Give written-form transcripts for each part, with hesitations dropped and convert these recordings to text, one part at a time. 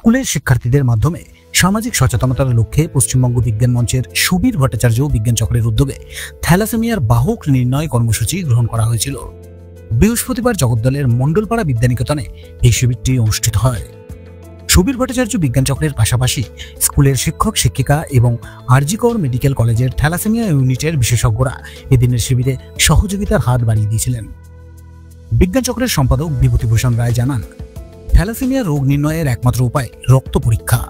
স্কুলের শিক্ষার্থীদের মাধ্যমে সামাজিক সচেতনতার লক্ষ্যে পশ্চিমবঙ্গ বিজ্ঞান মঞ্চের সুবীর ভট্টাচার্য বিজ্ঞান চক্রের উদ্যোগে থ্যালাসেমিয়ার বাহক নির্ণয় কর্মসূচি গ্রহণ করা হয়েছিল। বৃহস্পতিবার জগদ্দলের মণ্ডলপাড়া বিদ্যানিকেতনে এই শিবিরটি অনুষ্ঠিত হয়। সুবীর ভট্টাচার্য বিজ্ঞান চক্রের পাশাপাশি স্কুলের শিক্ষক শিক্ষিকা এবং আর.জি. কর মেডিকেল কলেজের থ্যালাসেমিয়া ইউনিটের বিশেষজ্ঞরা এদিনের শিবিরে সহযোগিতার হাত বাড়িয়ে দিয়েছিলেন। বিজ্ঞান চক্রের সম্পাদক বিভূতিভূষণ রায় জানান, থ্যালাসেমিয়া রোগ নির্ণয়ের একমাত্র উপায় রক্ত পরীক্ষা।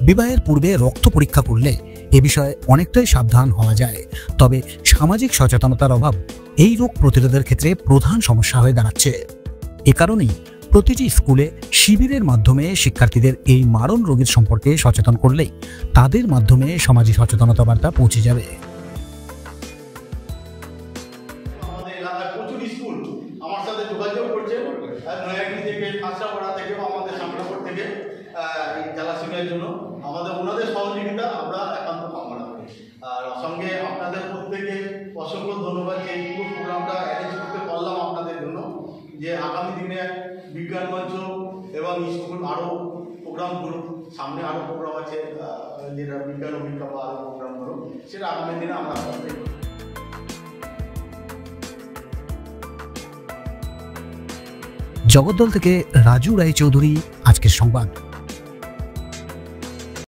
বিবাহের পূর্বে রক্ত পরীক্ষা করলে এ বিষয়ে অনেকটাই সাবধান হওয়া যায়, তবে সামাজিক সচেতনতার অভাব এই রোগ প্রতিরোধের ক্ষেত্রে প্রধান সমস্যা হয়ে দাঁড়াচ্ছে। এ কারণেই প্রতিটি স্কুলে শিবিরের মাধ্যমে শিক্ষার্থীদের এই মারণ রোগের সম্পর্কে সচেতন করলেই তাদের মাধ্যমে সমাজে সচেতনতা বার্তা পৌঁছে যাবে। আমাদের এলাকায় প্রচুর স্কুল আমার সাথে যোগাযোগ করছে, নয়াগিরি থেকে, খাসড়াপাড়া থেকে, আমাদের সামনাপুর থেকে এই থ্যালাসেমিয়ার জন্য আমাদের ওনাদের সহযোগিতা আমরা একান্ত কামনা করি। আর সঙ্গে আপনাদের প্রত্যেকে অসংখ্য ধন্যবাদ যে এই পুরো প্রোগ্রামটা অ্যারেঞ্জ করতে পারলাম আপনাদের জন্য, যে আগামী দিনে বিজ্ঞান মঞ্চ এবং স্কুল আরও প্রোগ্রামগুলো, সামনে আরও প্রোগ্রাম আছে যেটা বিজ্ঞান অভিজ্ঞতা বা আরও প্রোগ্রামগুলো, সেটা আগামী দিনে আমরা করতে। জগদ্দল থেকে রাজু রায়চৌধুরী, আজকের সংবাদ।